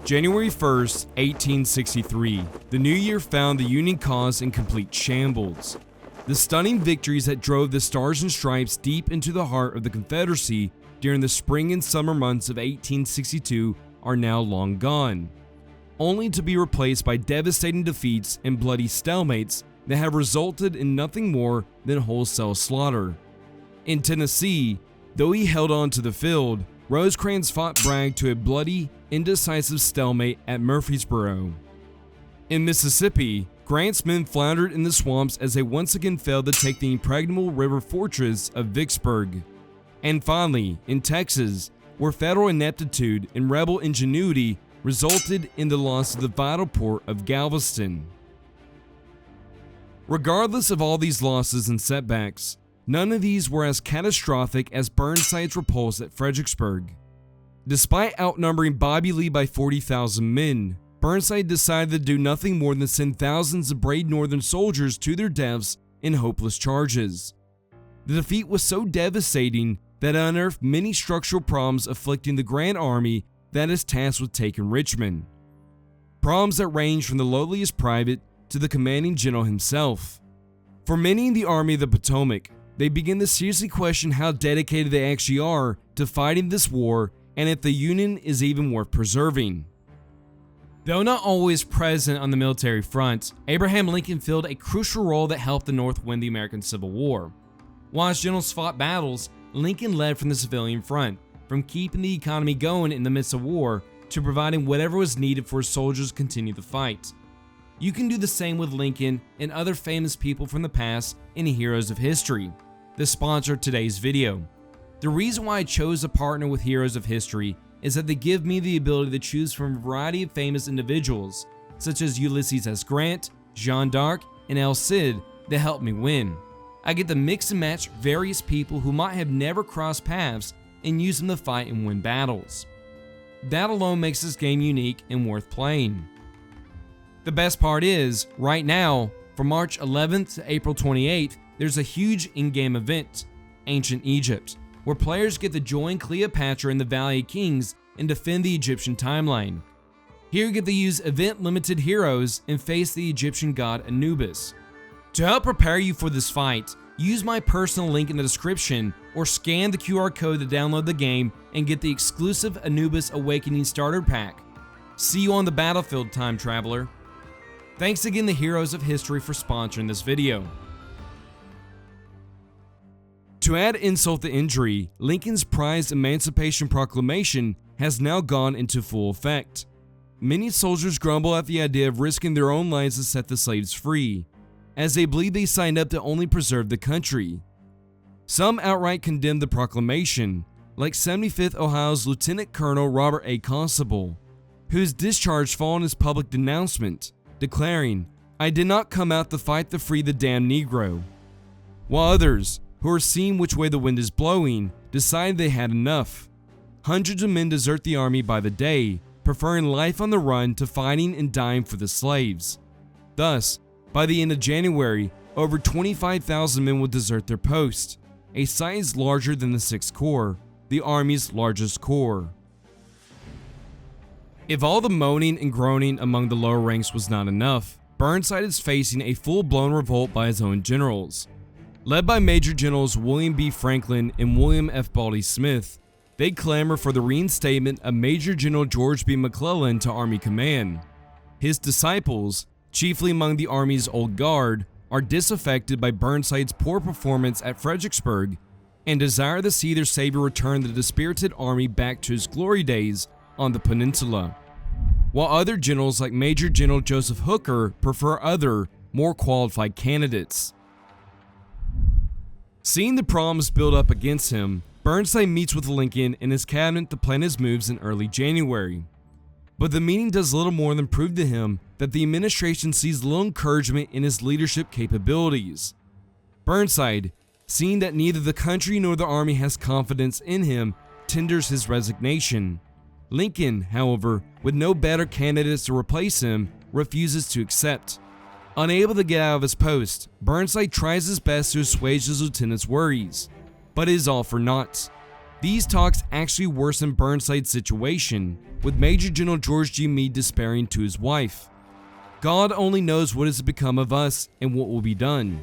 January 1st, 1863, the new year found the Union cause in complete shambles. The stunning victories that drove the Stars and Stripes deep into the heart of the Confederacy during the spring and summer months of 1862 are now long gone, only to be replaced by devastating defeats and bloody stalemates that have resulted in nothing more than wholesale slaughter. In Tennessee, though he held on to the field, Rosecrans fought Bragg to a bloody, indecisive stalemate at Murfreesboro. In Mississippi, Grant's men floundered in the swamps as they once again failed to take the impregnable river fortress of Vicksburg. And finally, in Texas, where federal ineptitude and rebel ingenuity resulted in the loss of the vital port of Galveston. Regardless of all these losses and setbacks, none of these were as catastrophic as Burnside's repulse at Fredericksburg. Despite outnumbering Bobby Lee by 40,000 men, Burnside decided to do nothing more than send thousands of brave Northern soldiers to their deaths in hopeless charges. The defeat was so devastating that it unearthed many structural problems afflicting the Grand Army that is tasked with taking Richmond. Problems that range from the lowliest private to the commanding general himself. For many in the Army of the Potomac, they begin to seriously question how dedicated they actually are to fighting this war and if the Union is even worth preserving. Though not always present on the military front, Abraham Lincoln filled a crucial role that helped the North win the American Civil War. While his generals fought battles, Lincoln led from the civilian front, from keeping the economy going in the midst of war to providing whatever was needed for his soldiers to continue the fight. You can do the same with Lincoln and other famous people from the past in Heroes of History, the sponsor of today's video. The reason why I chose to partner with Heroes of History is that they give me the ability to choose from a variety of famous individuals, such as Ulysses S. Grant, Jeanne d'Arc, and El Cid, that helped me win. I get to mix and match various people who might have never crossed paths and use them to fight and win battles. That alone makes this game unique and worth playing. The best part is, right now, from March 11th to April 28th, there's a huge in-game event, Ancient Egypt, where players get to join Cleopatra in the Valley of Kings and defend the Egyptian timeline. Here you get to use event-limited heroes and face the Egyptian god Anubis. To help prepare you for this fight, use my personal link in the description or scan the QR code to download the game and get the exclusive Anubis Awakening Starter Pack. See you on the battlefield, time traveler. Thanks again to Heroes of History for sponsoring this video. To add insult to injury, Lincoln's prized Emancipation Proclamation has now gone into full effect. Many soldiers grumble at the idea of risking their own lives to set the slaves free, as they believe they signed up to only preserve the country. Some outright condemn the proclamation, like 75th Ohio's Lieutenant Colonel Robert A. Constable, whose discharge followed his public denouncement, declaring, "I did not come out to fight to free the damned Negro," while others, who are seeing which way the wind is blowing, decided they had enough. Hundreds of men desert the army by the day, preferring life on the run to fighting and dying for the slaves. Thus, by the end of January, over 25,000 men would desert their post, a size larger than the 6th Corps, the Army's largest corps. If all the moaning and groaning among the lower ranks was not enough, Burnside is facing a full-blown revolt by his own generals. Led by Major Generals William B. Franklin and William F. Baldy Smith, they clamor for the reinstatement of Major General George B. McClellan to Army command. His disciples, chiefly among the Army's old guard, are disaffected by Burnside's poor performance at Fredericksburg and desire to see their savior return the dispirited army back to his glory days on the peninsula, while other generals like Major General Joseph Hooker prefer other, more qualified candidates. Seeing the problems build up against him, Burnside meets with Lincoln and his cabinet to plan his moves in early January. But the meeting does little more than prove to him that the administration sees little encouragement in his leadership capabilities. Burnside, seeing that neither the country nor the army has confidence in him, tenders his resignation. Lincoln, however, with no better candidates to replace him, refuses to accept. Unable to get out of his post, Burnside tries his best to assuage his lieutenant's worries, but it is all for naught. These talks actually worsened Burnside's situation, with Major General George G. Meade despairing to his wife, "God only knows what has become of us and what will be done."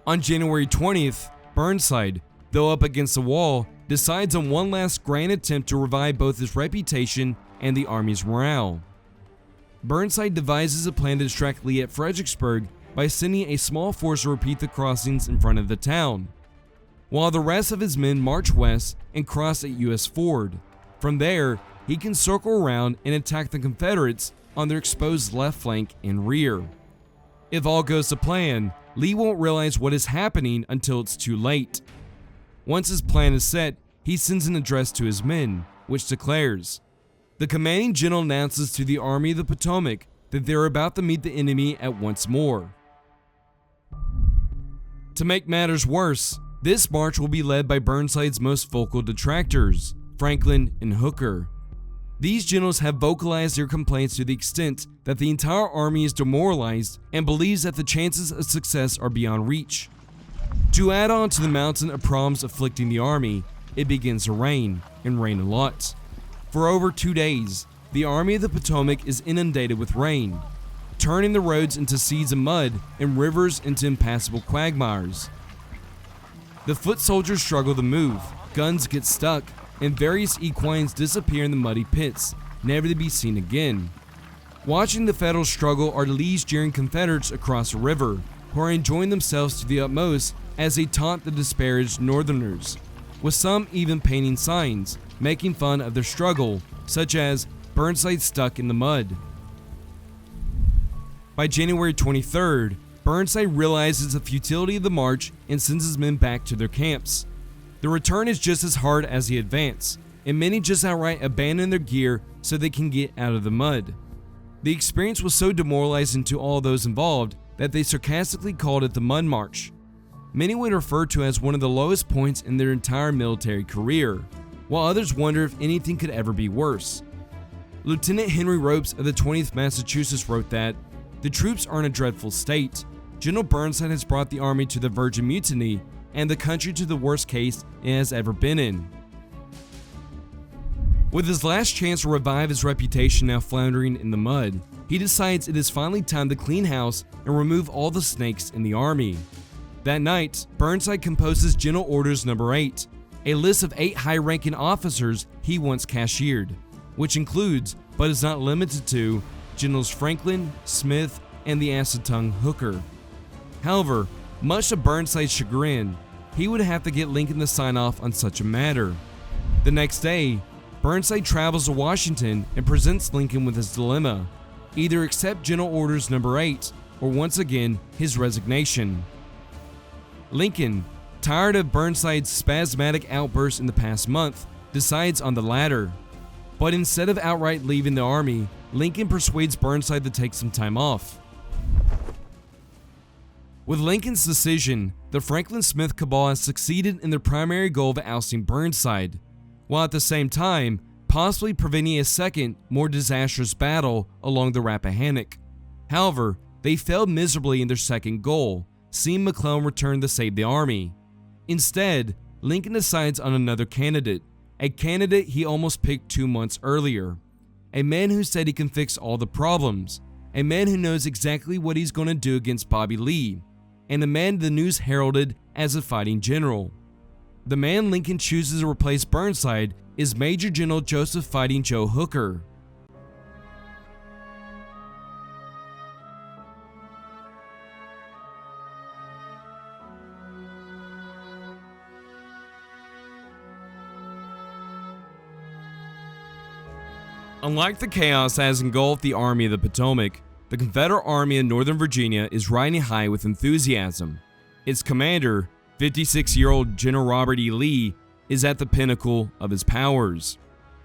On January 20th, Burnside, though up against the wall, decides on one last grand attempt to revive both his reputation and the army's morale. Burnside devises a plan to distract Lee at Fredericksburg by sending a small force to repeat the crossings in front of the town, while the rest of his men march west and cross at U.S. Ford. From there, he can circle around and attack the Confederates on their exposed left flank and rear. If all goes to plan, Lee won't realize what is happening until it's too late. Once his plan is set, he sends an address to his men, which declares, "The commanding general announces to the Army of the Potomac that they are about to meet the enemy at once more." To make matters worse, this march will be led by Burnside's most vocal detractors, Franklin and Hooker. These generals have vocalized their complaints to the extent that the entire army is demoralized and believes that the chances of success are beyond reach. To add on to the mountain of problems afflicting the army, it begins to rain, and rain a lot. For over 2 days, the Army of the Potomac is inundated with rain, turning the roads into seas of mud and rivers into impassable quagmires. The foot soldiers struggle to move, guns get stuck, and various equines disappear in the muddy pits, never to be seen again. Watching the Federals struggle are Lee's jeering Confederates across the river, who are enjoying themselves to the utmost as they taunt the disparaged Northerners, with some even painting signs, making fun of their struggle, such as "Burnside stuck in the mud." By January 23rd, Burnside realizes the futility of the march and sends his men back to their camps. The return is just as hard as the advance, and many just outright abandon their gear so they can get out of the mud. The experience was so demoralizing to all those involved that they sarcastically called it the Mud March. Many would refer to it as one of the lowest points in their entire military career, while others wonder if anything could ever be worse. Lieutenant Henry Ropes of the 20th Massachusetts wrote that, "The troops are in a dreadful state. General Burnside has brought the army to the verge of mutiny and the country to the worst case it has ever been in." With his last chance to revive his reputation now floundering in the mud, he decides it is finally time to clean house and remove all the snakes in the army. That night, Burnside composes General Orders No. 8, a list of 8 high-ranking officers he once cashiered, which includes, but is not limited to, Generals Franklin, Smith, and the acid-tongued Hooker. However, much to Burnside's chagrin, he would have to get Lincoln to sign off on such a matter. The next day, Burnside travels to Washington and presents Lincoln with his dilemma: either accept General Orders No. 8 or once again his resignation. Lincoln, tired of Burnside's spasmodic outbursts in the past month, decides on the latter. But instead of outright leaving the army, Lincoln persuades Burnside to take some time off. With Lincoln's decision, the Franklin-Smith cabal has succeeded in their primary goal of ousting Burnside, while at the same time possibly preventing a second, more disastrous battle along the Rappahannock. However, they failed miserably in their second goal, seeing McClellan return to save the army. Instead, Lincoln decides on another candidate, a candidate he almost picked 2 months earlier, a man who said he can fix all the problems, a man who knows exactly what he's going to do against Bobby Lee, and a man the news heralded as a fighting general. The man Lincoln chooses to replace Burnside is Major General Joseph Fighting Joe Hooker. Unlike the chaos that has engulfed the Army of the Potomac, the Confederate Army in Northern Virginia is riding high with enthusiasm. Its commander, 56-year-old General Robert E. Lee, is at the pinnacle of his powers.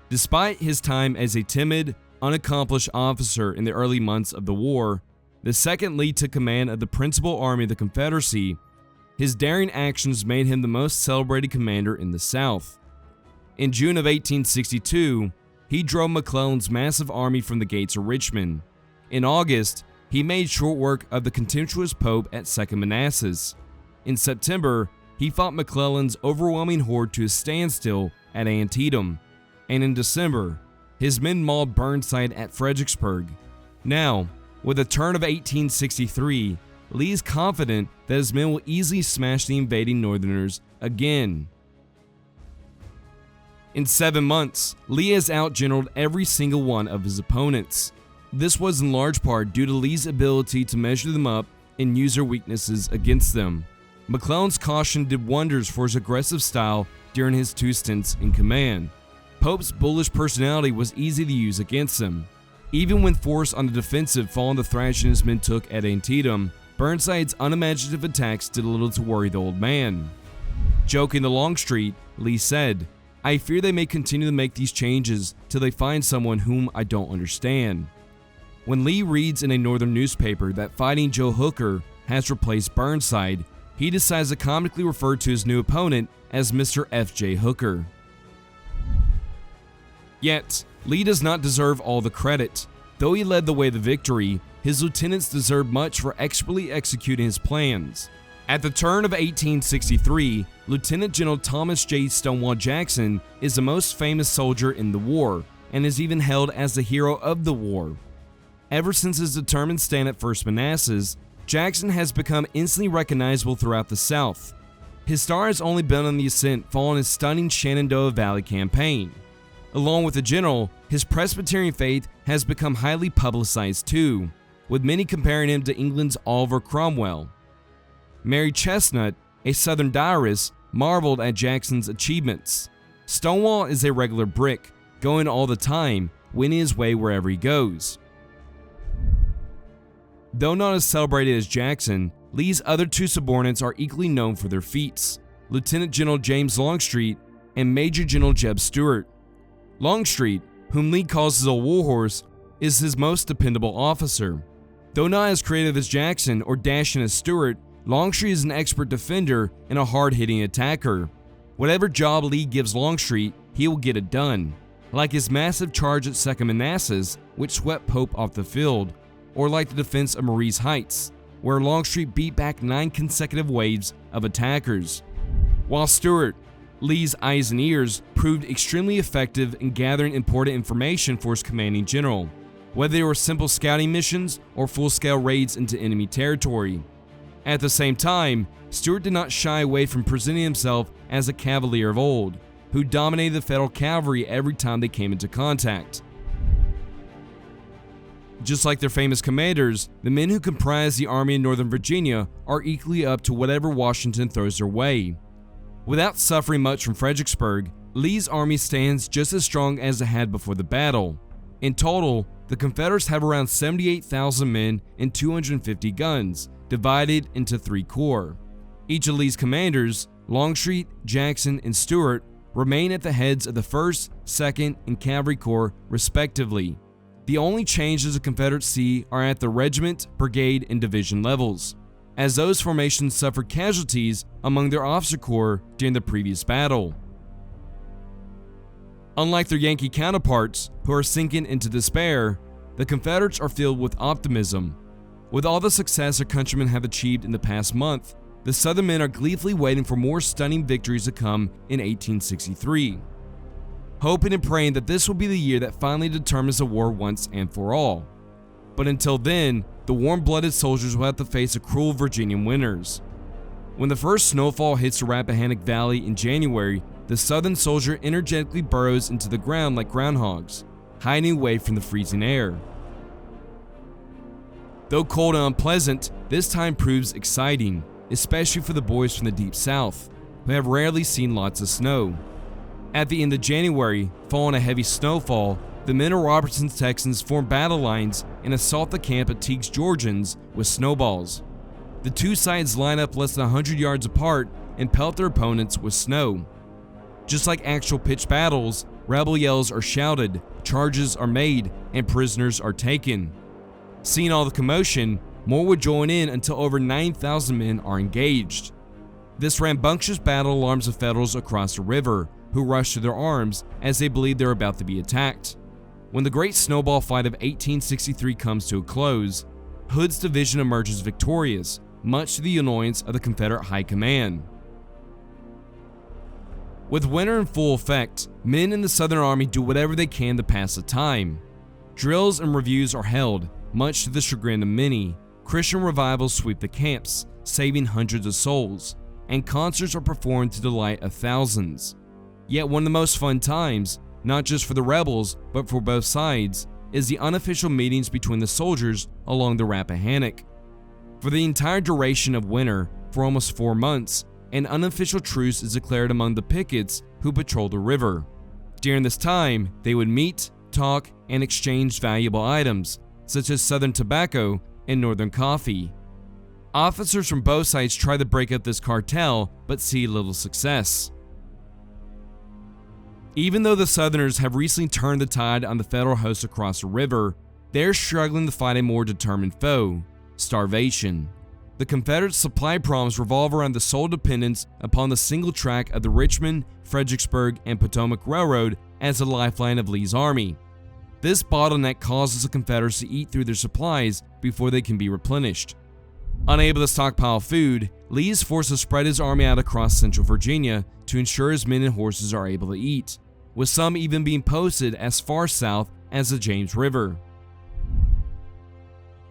Despite his time as a timid, unaccomplished officer in the early months of the war, the second Lee took command of the principal army of the Confederacy. His daring actions made him the most celebrated commander in the South. In June of 1862, he drove McClellan's massive army from the gates of Richmond. In August, he made short work of the contemptuous Pope at Second Manassas. In September, he fought McClellan's overwhelming horde to a standstill at Antietam, and in December, his men mauled Burnside at Fredericksburg. Now, with the turn of 1863, Lee is confident that his men will easily smash the invading Northerners again. In 7 months, Lee has outgeneraled every single one of his opponents. This was in large part due to Lee's ability to measure them up and use their weaknesses against them. McClellan's caution did wonders for his aggressive style during his 2 stints in command. Pope's bullish personality was easy to use against him. Even when forced on the defensive following the thrashing his men took at Antietam, Burnside's unimaginative attacks did little to worry the old man. Joking to Longstreet, Lee said, "I fear they may continue to make these changes till they find someone whom I don't understand." When Lee reads in a northern newspaper that Fighting Joe Hooker has replaced Burnside, he decides to comically refer to his new opponent as Mr. F.J. Hooker. Yet, Lee does not deserve all the credit. Though he led the way to victory, his lieutenants deserve much for expertly executing his plans. At the turn of 1863, Lieutenant General Thomas J. Stonewall Jackson is the most famous soldier in the war, and is even hailed as the hero of the war. Ever since his determined stand at First Manassas, Jackson has become instantly recognizable throughout the South. His star has only been on the ascent following his stunning Shenandoah Valley campaign. Along with the general, his Presbyterian faith has become highly publicized too, with many comparing him to England's Oliver Cromwell. Mary Chestnut, a Southern diarist, marveled at Jackson's achievements. Stonewall is a regular brick, going all the time, winning his way wherever he goes. Though not as celebrated as Jackson, Lee's other 2 subordinates are equally known for their feats: Lieutenant General James Longstreet and Major General Jeb Stuart. Longstreet, whom Lee calls his old warhorse, is his most dependable officer. Though not as creative as Jackson or dashing as Stuart, Longstreet is an expert defender and a hard-hitting attacker. Whatever job Lee gives Longstreet, he will get it done, like his massive charge at Second Manassas, which swept Pope off the field, or like the defense of Marye's Heights, where Longstreet beat back 9 consecutive waves of attackers. While Stuart, Lee's eyes and ears, proved extremely effective in gathering important information for his commanding general, whether they were simple scouting missions or full-scale raids into enemy territory. At the same time, Stuart did not shy away from presenting himself as a cavalier of old, who dominated the Federal cavalry every time they came into contact. Just like their famous commanders, the men who comprise the Army in Northern Virginia are equally up to whatever Washington throws their way. Without suffering much from Fredericksburg, Lee's army stands just as strong as it had before the battle. In total, the Confederates have around 78,000 men and 250 guns, divided into 3 corps. Each of Lee's commanders, Longstreet, Jackson, and Stuart, remain at the heads of the 1st, 2nd, and Cavalry Corps, respectively. The only changes the Confederates see are at the regiment, brigade, and division levels, as those formations suffered casualties among their officer corps during the previous battle. Unlike their Yankee counterparts, who are sinking into despair, the Confederates are filled with optimism. With all the success their countrymen have achieved in the past month, the Southern men are gleefully waiting for more stunning victories to come in 1863, hoping and praying that this will be the year that finally determines the war once and for all. But until then, the warm-blooded soldiers will have to face the cruel Virginian winters. When the first snowfall hits the Rappahannock Valley in January, the Southern soldier energetically burrows into the ground like groundhogs, hiding away from the freezing air. Though cold and unpleasant, this time proves exciting, especially for the boys from the deep south, who have rarely seen lots of snow. At the end of January, following a heavy snowfall, the men of Robertson's Texans form battle lines and assault the camp of Teague's Georgians with snowballs. The 2 sides line up less than 100 yards apart and pelt their opponents with snow. Just like actual pitched battles, rebel yells are shouted, charges are made, and prisoners are taken. Seeing all the commotion, more would join in until over 9,000 men are engaged. This rambunctious battle alarms the Federals across the river, who rush to their arms as they believe they're about to be attacked. When the Great Snowball Fight of 1863 comes to a close, Hood's division emerges victorious, much to the annoyance of the Confederate High Command. With winter in full effect, men in the Southern Army do whatever they can to pass the time. Drills and reviews are held, much to the chagrin of many. Christian revivals sweep the camps, saving hundreds of souls, and concerts are performed to delight of thousands. Yet one of the most fun times, not just for the rebels, but for both sides, is the unofficial meetings between the soldiers along the Rappahannock. For the entire duration of winter, for almost 4 months, an unofficial truce is declared among the pickets who patrol the river. During this time, they would meet, talk, and exchange valuable items, such as Southern tobacco and Northern coffee. Officers from both sides try to break up this cartel, but see little success. Even though the Southerners have recently turned the tide on the Federal hosts across the river, they're struggling to fight a more determined foe: starvation. The Confederate supply problems revolve around the sole dependence upon the single track of the Richmond, Fredericksburg, and Potomac Railroad as the lifeline of Lee's army. This bottleneck causes the Confederates to eat through their supplies before they can be replenished. Unable to stockpile food, Lee is forced to spread his army out across central Virginia to ensure his men and horses are able to eat, with some even being posted as far south as the James River.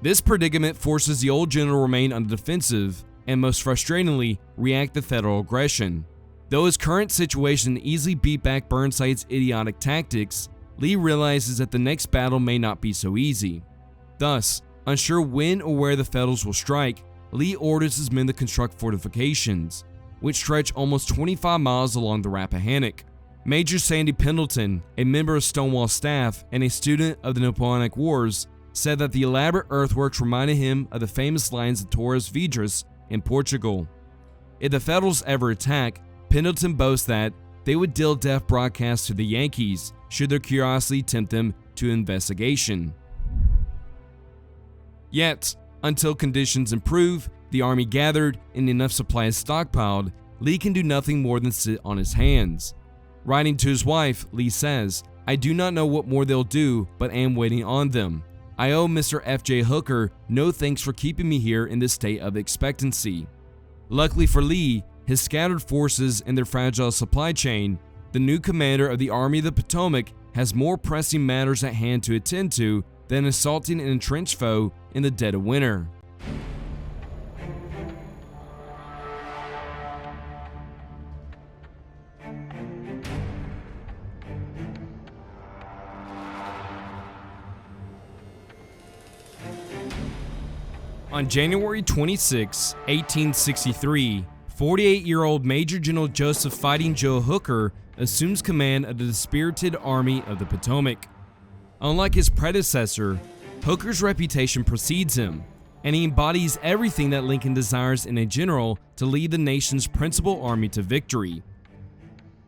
This predicament forces the old general to remain on the defensive and, most frustratingly, react to Federal aggression. Though his current situation easily beat back Burnside's idiotic tactics, Lee realizes that the next battle may not be so easy. Thus, unsure when or where the Federals will strike, Lee orders his men to construct fortifications, which stretch almost 25 miles along the Rappahannock. Major Sandy Pendleton, a member of Stonewall's staff and a student of the Napoleonic Wars, said that the elaborate earthworks reminded him of the famous lines of Torres Vedras in Portugal. If the Federals ever attack, Pendleton boasts that they would deal death broadcasts to the Yankees should their curiosity tempt them to investigation. Yet, until conditions improve, the army gathered, and enough supplies stockpiled, Lee can do nothing more than sit on his hands. Writing to his wife, Lee says, "I do not know what more they'll do, but am waiting on them. I owe Mr. F.J. Hooker no thanks for keeping me here in this state of expectancy." Luckily for Lee, his scattered forces, and their fragile supply chain, the new commander of the Army of the Potomac has more pressing matters at hand to attend to than assaulting an entrenched foe in the dead of winter. On January 26, 1863, 48-year-old Major General Joseph Fighting Joe Hooker assumes command of the dispirited Army of the Potomac. Unlike his predecessor, Hooker's reputation precedes him, and he embodies everything that Lincoln desires in a general to lead the nation's principal army to victory.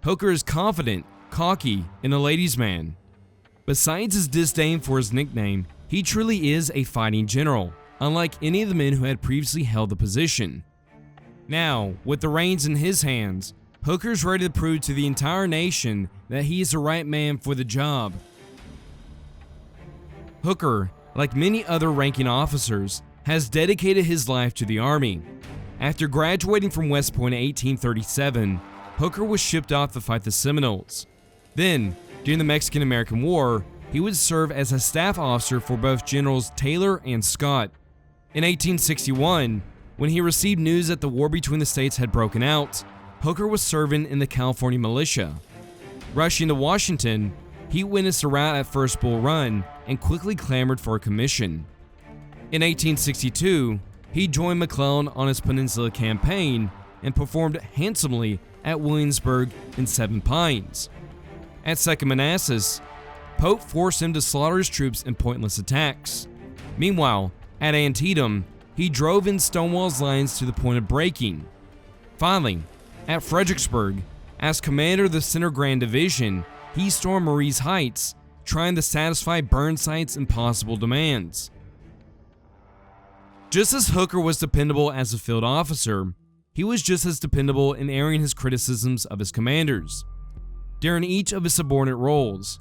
Hooker is confident, cocky, and a ladies' man. Besides his disdain for his nickname, he truly is a fighting general, unlike any of the men who had previously held the position. Now, with the reins in his hands, Hooker's ready to prove to the entire nation that he is the right man for the job. Hooker, like many other ranking officers, has dedicated his life to the Army. After graduating from West Point in 1837, Hooker was shipped off to fight the Seminoles. Then, during the Mexican-American War, he would serve as a staff officer for both Generals Taylor and Scott. In 1861, when he received news that the war between the states had broken out, Hooker was serving in the California militia. Rushing to Washington, he witnessed a rout at First Bull Run and quickly clamored for a commission. In 1862, he joined McClellan on his Peninsula campaign and performed handsomely at Williamsburg and Seven Pines. At Second Manassas, Pope forced him to slaughter his troops in pointless attacks. Meanwhile, at Antietam, he drove in Stonewall's lines to the point of breaking. Finally, at Fredericksburg, as commander of the Center Grand Division, he stormed Marye's Heights, trying to satisfy Burnside's impossible demands. Just as Hooker was dependable as a field officer, he was just as dependable in airing his criticisms of his commanders. During each of his subordinate roles,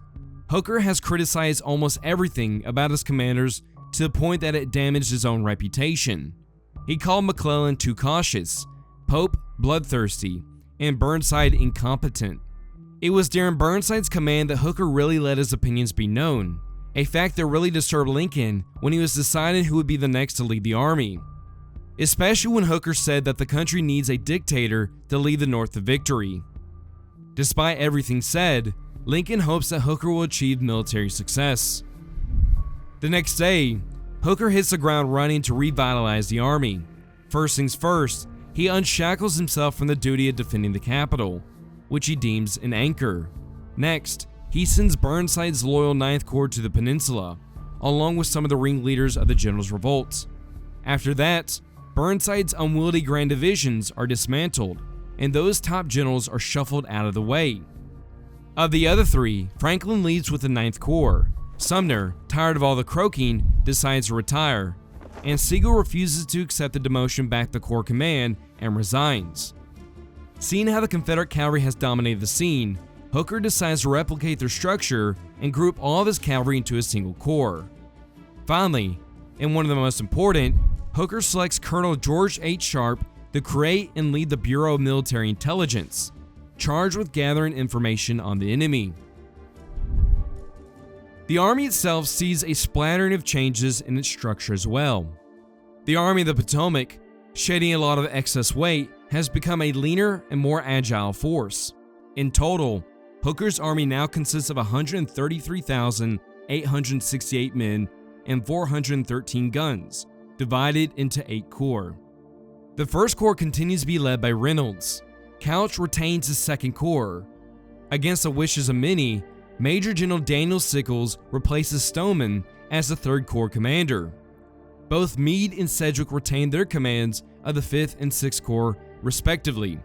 Hooker has criticized almost everything about his commanders to the point that it damaged his own reputation. He called McClellan too cautious, Pope bloodthirsty, and Burnside incompetent. It was during Burnside's command that Hooker really let his opinions be known, a fact that really disturbed Lincoln when he was deciding who would be the next to lead the army. Especially when Hooker said that the country needs a dictator to lead the North to victory. Despite everything said, Lincoln hopes that Hooker will achieve military success. The next day, Hooker hits the ground running to revitalize the army. First things first, he unshackles himself from the duty of defending the capital, which he deems an anchor. Next, he sends Burnside's loyal 9th Corps to the peninsula, along with some of the ringleaders of the general's revolt. After that, Burnside's unwieldy grand divisions are dismantled, and those top generals are shuffled out of the way. Of the other three, Franklin leads with the 9th Corps. Sumner, tired of all the croaking, decides to retire, and Sigel refuses to accept the demotion back to Corps command and resigns. Seeing how the Confederate cavalry has dominated the scene, Hooker decides to replicate their structure and group all of his cavalry into a single corps. Finally, and one of the most important, Hooker selects Colonel George H. Sharp to create and lead the Bureau of Military Intelligence, charged with gathering information on the enemy. The army itself sees a splattering of changes in its structure as well. The Army of the Potomac, shedding a lot of excess weight, has become a leaner and more agile force. In total, Hooker's army now consists of 133,868 men and 413 guns, divided into 8 corps. The 1st Corps continues to be led by Reynolds. Couch retains his 2nd Corps. Against the wishes of many, Major General Daniel Sickles replaces Stoneman as the 3rd Corps commander. Both Meade and Sedgwick retain their commands of the 5th and 6th Corps, respectively.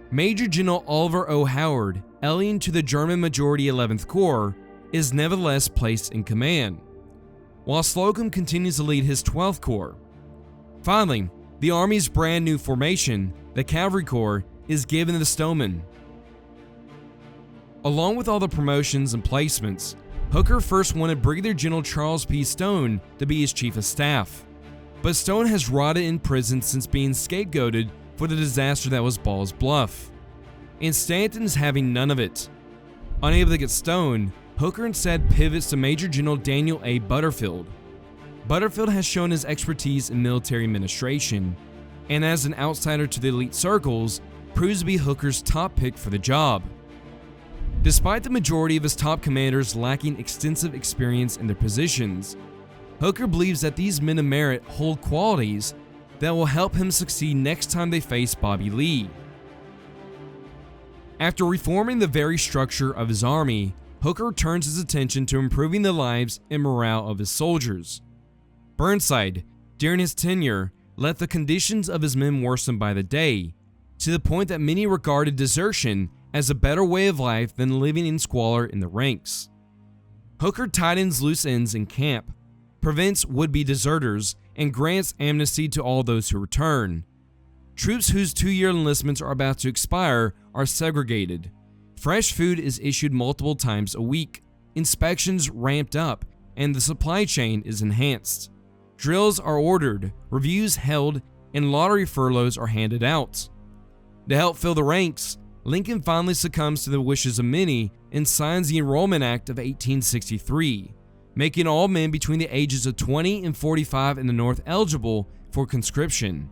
Major General Oliver O. Howard, alien to the German majority 11th Corps, is nevertheless placed in command, while Slocum continues to lead his 12th Corps. Finally, the Army's brand new formation, the Cavalry Corps, is given to Stoneman. Along with all the promotions and placements, Hooker first wanted Brigadier General Charles P. Stone to be his chief of staff, but Stone has rotted in prison since being scapegoated for the disaster that was Ball's Bluff, and Stanton is having none of it. Unable to get Stone, Hooker instead pivots to Major General Daniel A. Butterfield. Butterfield has shown his expertise in military administration, and as an outsider to the elite circles, proves to be Hooker's top pick for the job. Despite the majority of his top commanders lacking extensive experience in their positions, Hooker believes that these men of merit hold qualities that will help him succeed next time they face Bobby Lee. After reforming the very structure of his army, Hooker turns his attention to improving the lives and morale of his soldiers. Burnside, during his tenure, let the conditions of his men worsen by the day, to the point that many regarded desertion as a better way of life than living in squalor in the ranks. Hooker tightens loose ends in camp, prevents would-be deserters, and grants amnesty to all those who return. Troops whose 2-year enlistments are about to expire are segregated. Fresh food is issued multiple times a week, inspections ramped up, and the supply chain is enhanced. Drills are ordered, reviews held, and lottery furloughs are handed out. To help fill the ranks, Lincoln finally succumbs to the wishes of many and signs the Enrollment Act of 1863, making all men between the ages of 20 and 45 in the North eligible for conscription,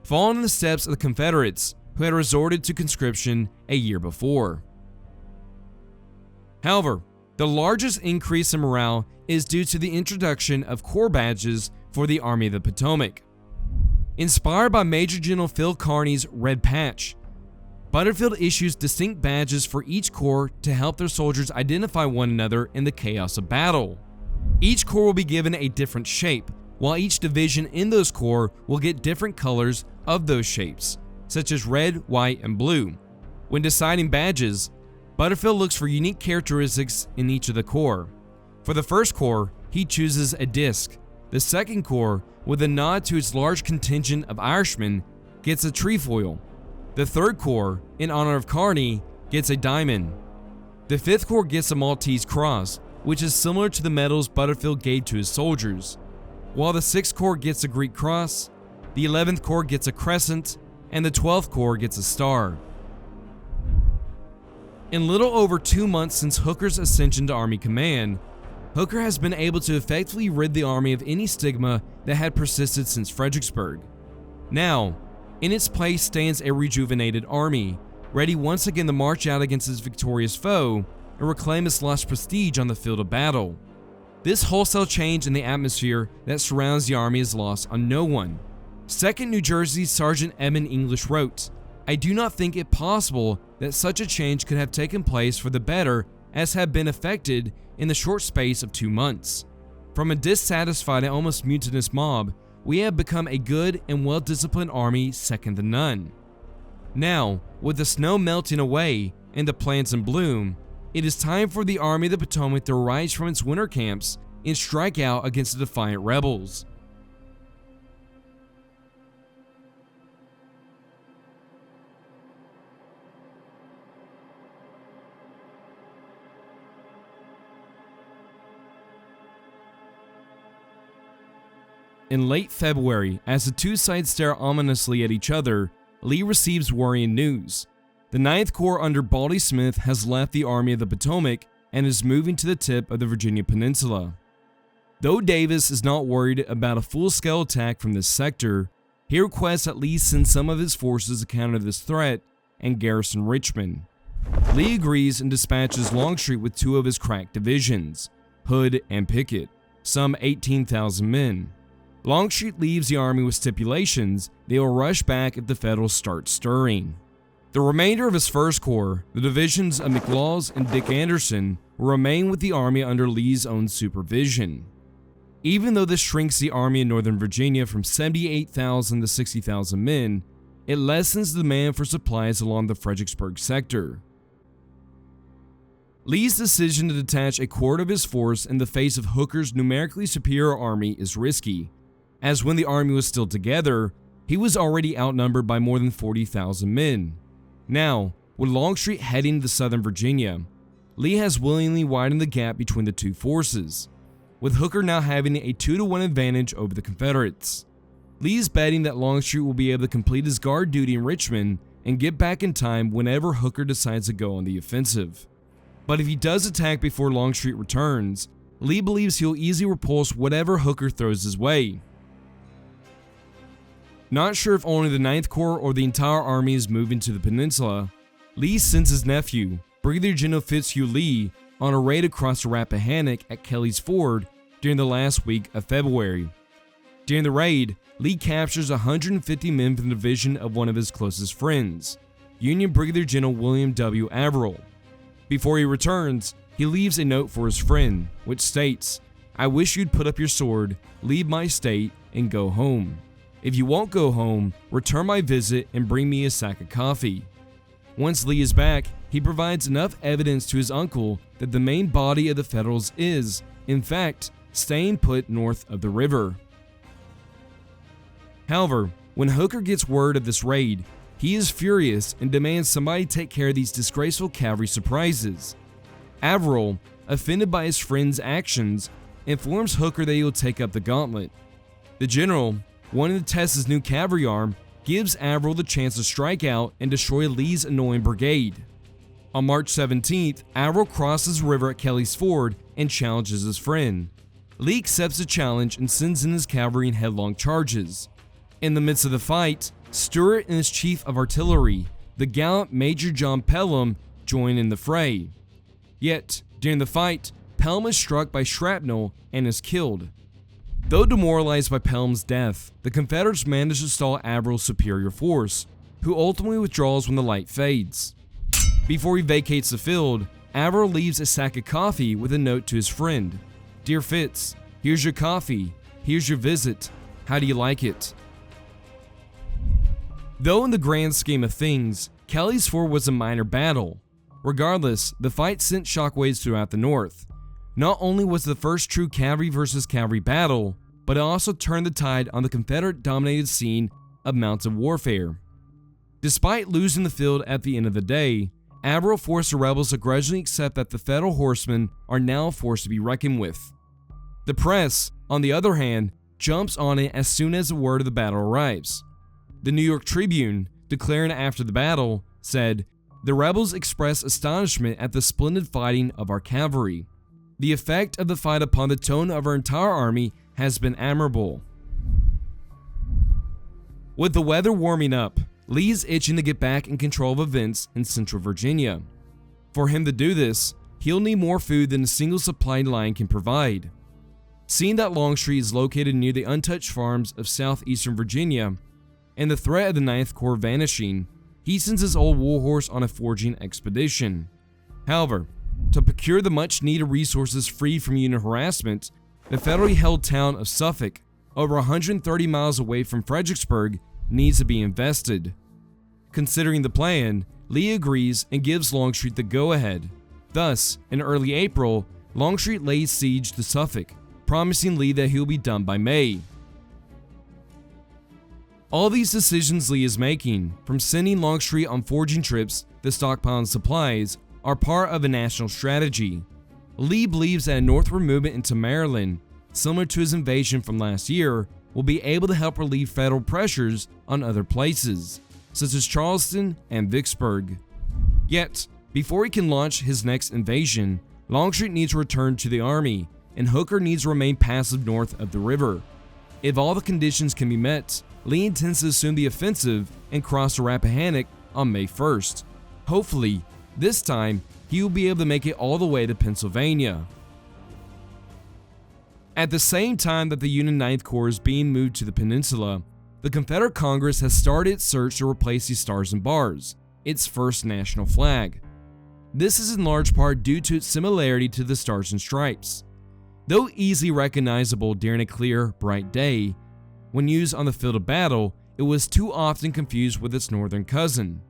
following in the steps of the Confederates who had resorted to conscription a year before. However, the largest increase in morale is due to the introduction of corps badges for the Army of the Potomac. Inspired by Major General Phil Kearny's Red Patch, Butterfield issues distinct badges for each corps to help their soldiers identify one another in the chaos of battle. Each corps will be given a different shape, while each division in those corps will get different colors of those shapes, such as red, white, and blue. When deciding badges, Butterfield looks for unique characteristics in each of the corps. For the 1st Corps, he chooses a disc. The 2nd Corps, with a nod to its large contingent of Irishmen, gets a trefoil. The 3rd Corps, in honor of Kearny, gets a diamond. The 5th Corps gets a Maltese cross, which is similar to the medals Butterfield gave to his soldiers, while the 6th Corps gets a Greek cross, the 11th Corps gets a crescent, and the 12th Corps gets a star. In little over 2 months since Hooker's ascension to Army command, Hooker has been able to effectively rid the Army of any stigma that had persisted since Fredericksburg. Now, in its place stands a rejuvenated army, ready once again to march out against its victorious foe and reclaim its lost prestige on the field of battle. This wholesale change in the atmosphere that surrounds the army is lost on no one. 2nd New Jersey's Sergeant Edmund English wrote, "I do not think it possible that such a change could have taken place for the better as had been effected in the short space of 2 months. From a dissatisfied and almost mutinous mob, we have become a good and well-disciplined army second to none. Now, with the snow melting away and the plants in bloom, it is time for the Army of the Potomac to rise from its winter camps and strike out against the defiant rebels." In late February, as the two sides stare ominously at each other, Lee receives worrying news. The 9th Corps under Baldy Smith has left the Army of the Potomac and is moving to the tip of the Virginia Peninsula. Though Davis is not worried about a full-scale attack from this sector, he requests at least send some of his forces to counter this threat and garrison Richmond. Lee agrees and dispatches Longstreet with 2 of his crack divisions, Hood and Pickett, some 18,000 men. Longstreet leaves the army with stipulations they will rush back if the Federals start stirring. The remainder of his 1st Corps, the divisions of McLaws and Dick Anderson, will remain with the army under Lee's own supervision. Even though this shrinks the army in Northern Virginia from 78,000 to 60,000 men, it lessens the demand for supplies along the Fredericksburg sector. Lee's decision to detach a quarter of his force in the face of Hooker's numerically superior army is risky, as when the army was still together, he was already outnumbered by more than 40,000 men. Now, with Longstreet heading to southern Virginia, Lee has willingly widened the gap between the two forces, with Hooker now having a 2-to-1 advantage over the Confederates. Lee's betting that Longstreet will be able to complete his guard duty in Richmond and get back in time whenever Hooker decides to go on the offensive. But if he does attack before Longstreet returns, Lee believes he'll easily repulse whatever Hooker throws his way. Not sure if only the 9th Corps or the entire army is moving to the peninsula, Lee sends his nephew, Brigadier General Fitzhugh Lee, on a raid across the Rappahannock at Kelly's Ford during the last week of February. During the raid, Lee captures 150 men from the division of one of his closest friends, Union Brigadier General William W. Averill. Before he returns, he leaves a note for his friend, which states, "I wish you'd put up your sword, leave my state, and go home. If you won't go home, return my visit and bring me a sack of coffee." Once Lee is back, he provides enough evidence to his uncle that the main body of the Federals is, in fact, staying put north of the river. However, when Hooker gets word of this raid, he is furious and demands somebody take care of these disgraceful cavalry surprises. Averill, offended by his friend's actions, informs Hooker that he will take up the gauntlet. The general, wanting to test his new cavalry arm, gives Averill the chance to strike out and destroy Lee's annoying brigade. On March 17th, Averill crosses the river at Kelly's Ford and challenges his friend. Lee accepts the challenge and sends in his cavalry in headlong charges. In the midst of the fight, Stuart and his chief of artillery, the gallant Major John Pelham, join in the fray. Yet, during the fight, Pelham is struck by shrapnel and is killed. Though demoralized by Pelham's death, the Confederates manage to stall Averill's superior force, who ultimately withdraws when the light fades. Before he vacates the field, Averill leaves a sack of coffee with a note to his friend. "Dear Fitz, here's your coffee. Here's your visit. How do you like it?" Though in the grand scheme of things, Kelly's Ford was a minor battle. Regardless, the fight sent shockwaves throughout the North. Not only was it the first true cavalry versus cavalry battle, but it also turned the tide on the Confederate-dominated scene of mounted warfare. Despite losing the field at the end of the day, Averill forced the rebels to grudgingly accept that the Federal horsemen are now a force to be reckoned with. The press, on the other hand, jumps on it as soon as the word of the battle arrives. The New York Tribune, declaring after the battle, said, The rebels expressed astonishment at the splendid fighting of our cavalry. The effect of the fight upon the tone of our entire army has been admirable. With the weather warming up, Lee is itching to get back in control of events in central Virginia. For him to do this, he'll need more food than a single supply line can provide. Seeing that Longstreet is located near the untouched farms of southeastern Virginia, and the threat of the Ninth Corps vanishing, he sends his old warhorse on a foraging expedition. However, to procure the much-needed resources free from Union harassment, the federally held town of Suffolk, over 130 miles away from Fredericksburg, needs to be invested. Considering the plan, Lee agrees and gives Longstreet the go-ahead. Thus, in early April, Longstreet lays siege to Suffolk, promising Lee that he'll be done by May. All these decisions Lee is making, from sending Longstreet on foraging trips to stockpiling supplies, are part of a national strategy. Lee believes that a northward movement into Maryland, similar to his invasion from last year, will be able to help relieve federal pressures on other places, such as Charleston and Vicksburg. Yet, before he can launch his next invasion, Longstreet needs to return to the army, and Hooker needs to remain passive north of the river. If all the conditions can be met, Lee intends to assume the offensive and cross the Rappahannock on May 1st. Hopefully, this time, he will be able to make it all the way to Pennsylvania. At the same time that the Union Ninth Corps is being moved to the peninsula, the Confederate Congress has started its search to replace the Stars and Bars, its first national flag. This is in large part due to its similarity to the Stars and Stripes. Though easily recognizable during a clear, bright day, when used on the field of battle, it was too often confused with its northern cousin.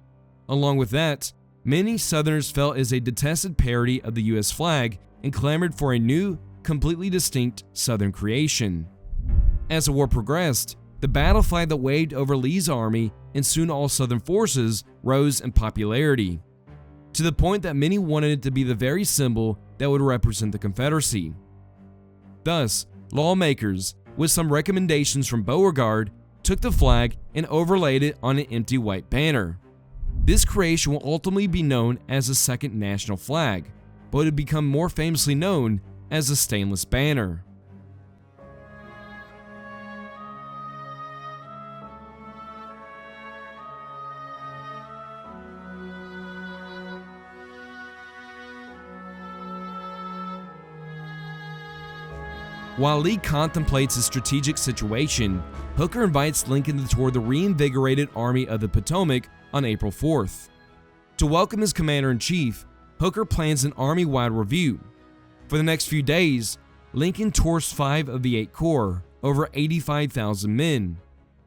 Along with that, many Southerners felt it as a detested parody of the US flag and clamored for a new, completely distinct Southern creation. As the war progressed, the battle flag that waved over Lee's army and soon all Southern forces rose in popularity, to the point that many wanted it to be the very symbol that would represent the Confederacy. Thus, lawmakers, with some recommendations from Beauregard, took the flag and overlaid it on an empty white banner. This creation will ultimately be known as the Second National Flag, but it would become more famously known as the Stainless Banner. While Lee contemplates his strategic situation, Hooker invites Lincoln to tour the reinvigorated Army of the Potomac on April 4th. To welcome his commander-in-chief, Hooker plans an army-wide review. For the next few days, Lincoln tours 5 of the 8 corps, over 85,000 men.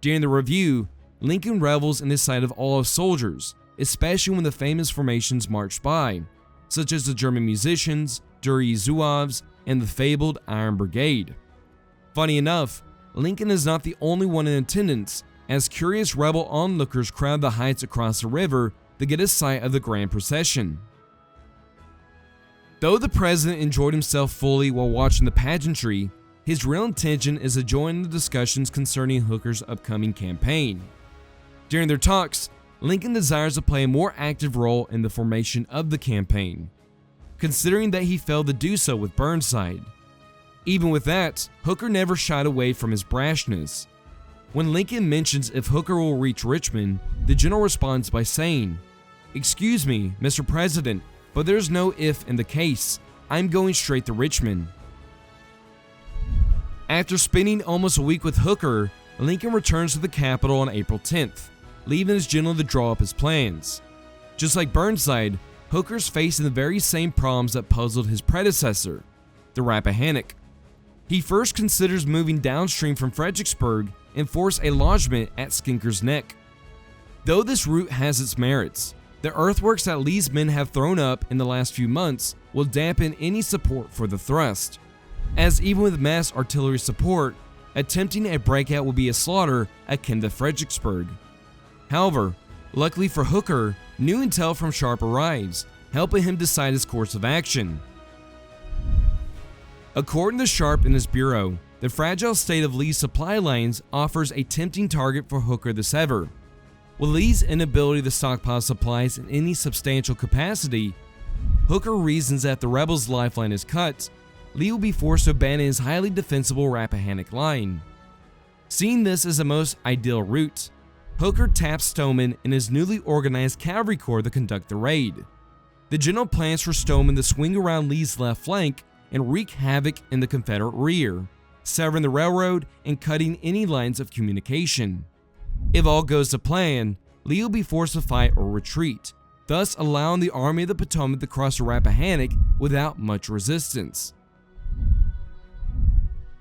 During the review, Lincoln revels in the sight of all of soldiers, especially when the famous formations march by, such as the German musicians, dirty Zouaves, and the fabled Iron Brigade. Funny enough, Lincoln is not the only one in attendance, as curious rebel onlookers crowd the heights across the river to get a sight of the grand procession. Though the president enjoyed himself fully while watching the pageantry, his real intention is to join in the discussions concerning Hooker's upcoming campaign. During their talks, Lincoln desires to play a more active role in the formation of the campaign, considering that he failed to do so with Burnside. Even with that, Hooker never shied away from his brashness. When Lincoln mentions if Hooker will reach Richmond, the general responds by saying, "Excuse me, Mr. President, but there's no if in the case. I'm going straight to Richmond." After spending almost a week with Hooker, Lincoln returns to the capital on April 10th, leaving his general to draw up his plans. Just like Burnside, Hooker's facing the very same problems that puzzled his predecessor, the Rappahannock. He first considers moving downstream from Fredericksburg and force a lodgment at Skinker's Neck. Though this route has its merits, the earthworks that Lee's men have thrown up in the last few months will dampen any support for the thrust, as even with mass artillery support, attempting a breakout will be a slaughter akin to Fredericksburg. However, luckily for Hooker, new intel from Sharp arrives, helping him decide his course of action. According to Sharp and his bureau, the fragile state of Lee's supply lines offers a tempting target for Hooker to sever. With Lee's inability to stockpile supplies in any substantial capacity, Hooker reasons that if the rebels' lifeline is cut, Lee will be forced to abandon his highly defensible Rappahannock line. Seeing this as the most ideal route, Hooker taps Stoneman and his newly organized cavalry corps to conduct the raid. The general plans for Stoneman to swing around Lee's left flank and wreak havoc in the Confederate rear, severing the railroad and cutting any lines of communication. If all goes to plan, Lee will be forced to fight or retreat, thus allowing the Army of the Potomac to cross the Rappahannock without much resistance.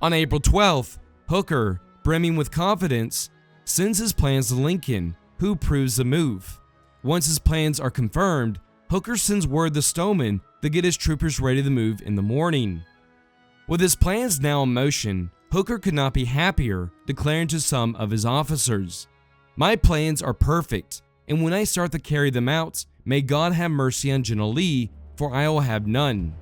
On April 12th, Hooker, brimming with confidence, sends his plans to Lincoln, who approves the move. Once his plans are confirmed, Hooker sends word to Stoneman to get his troopers ready to move in the morning. With his plans now in motion, Hooker could not be happier, declaring to some of his officers, "My plans are perfect, and when I start to carry them out, may God have mercy on General Lee, for I will have none."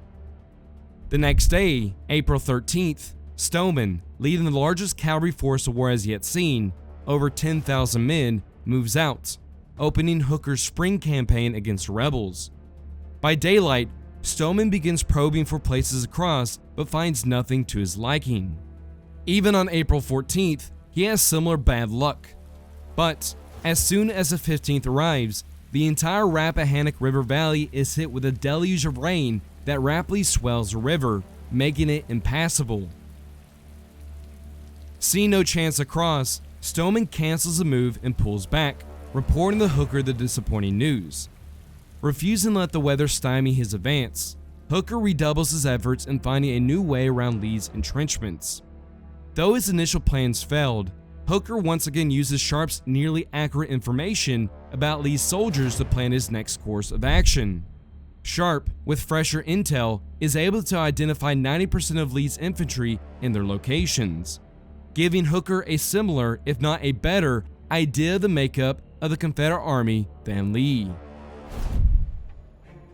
The next day, April 13th, Stoneman, leading the largest cavalry force the war has yet seen, over 10,000 men, moves out, opening Hooker's spring campaign against the rebels. By daylight, Stoneman begins probing for places to cross, but finds nothing to his liking. Even on April 14th, he has similar bad luck. But as soon as the 15th arrives, the entire Rappahannock River Valley is hit with a deluge of rain that rapidly swells the river, making it impassable. Seeing no chance to cross, Stoneman cancels the move and pulls back, reporting to Hooker the disappointing news. Refusing to let the weather stymie his advance, Hooker redoubles his efforts in finding a new way around Lee's entrenchments. Though his initial plans failed, Hooker once again uses Sharp's nearly accurate information about Lee's soldiers to plan his next course of action. Sharp, with fresher intel, is able to identify 90% of Lee's infantry in their locations, giving Hooker a similar, if not a better, idea of the makeup of the Confederate Army than Lee.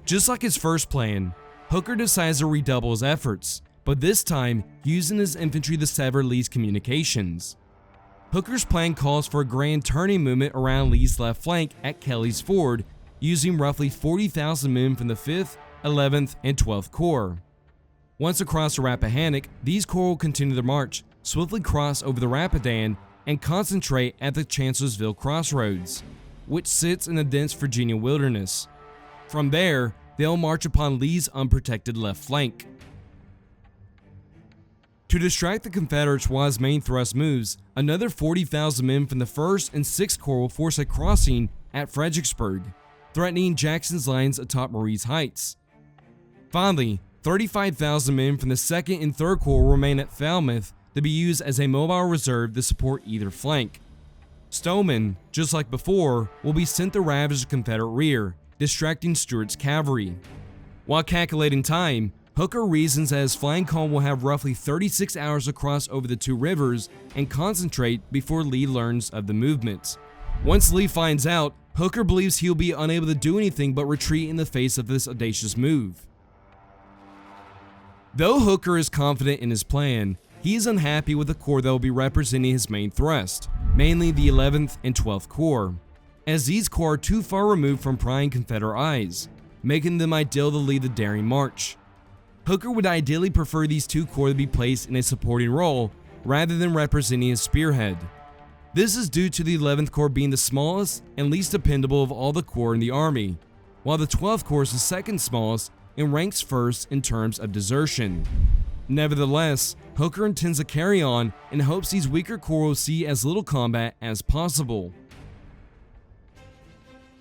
Just like his first plan, Hooker decides to redouble his efforts, but this time using his infantry to sever Lee's communications. Hooker's plan calls for a grand turning movement around Lee's left flank at Kelly's Ford, using roughly 40,000 men from the 5th, 11th, and 12th Corps. Once across the Rappahannock, these corps will continue their march, swiftly cross over the Rapidan, and concentrate at the Chancellorsville crossroads, which sits in the dense Virginia wilderness. From there, they'll march upon Lee's unprotected left flank. To distract the Confederates while his main thrust moves, another 40,000 men from the 1st and 6th Corps will force a crossing at Fredericksburg, threatening Jackson's lines atop Marie's Heights. Finally, 35,000 men from the 2nd and 3rd Corps will remain at Falmouth to be used as a mobile reserve to support either flank. Stoneman, just like before, will be sent to ravage the Confederate rear, distracting Stuart's cavalry. While calculating time, Hooker reasons that his flying column will have roughly 36 hours to cross over the two rivers and concentrate before Lee learns of the movement. Once Lee finds out, Hooker believes he'll be unable to do anything but retreat in the face of this audacious move. Though Hooker is confident in his plan, he is unhappy with the corps that will be representing his main thrust, mainly the 11th and 12th Corps, as these corps are too far removed from prying Confederate eyes, making them ideal to lead the daring march. Hooker would ideally prefer these two corps to be placed in a supporting role rather than representing his spearhead. This is due to the 11th Corps being the smallest and least dependable of all the corps in the Army, while the 12th Corps is the second smallest and ranks first in terms of desertion. Nevertheless, Hooker intends to carry on and hopes these weaker corps will see as little combat as possible.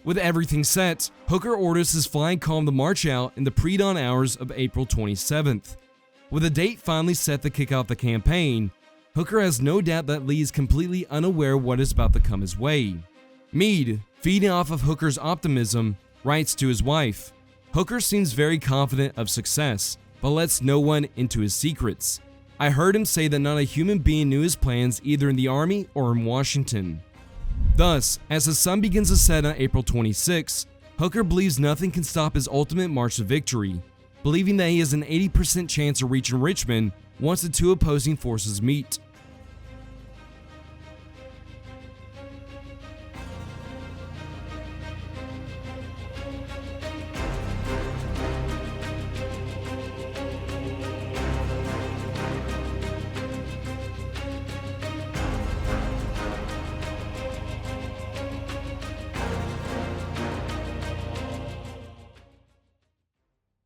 With everything set, Hooker orders his flying column to march out in the pre-dawn hours of April 27th. With a date finally set to kick off the campaign, Hooker has no doubt that Lee is completely unaware of what is about to come his way. Meade, feeding off of Hooker's optimism, writes to his wife, "Hooker seems very confident of success, but lets no one into his secrets. I heard him say that not a human being knew his plans either in the Army or in Washington." Thus, as the sun begins to set on April 26, Hooker believes nothing can stop his ultimate march to victory, believing that he has an 80% chance of reaching Richmond once the two opposing forces meet.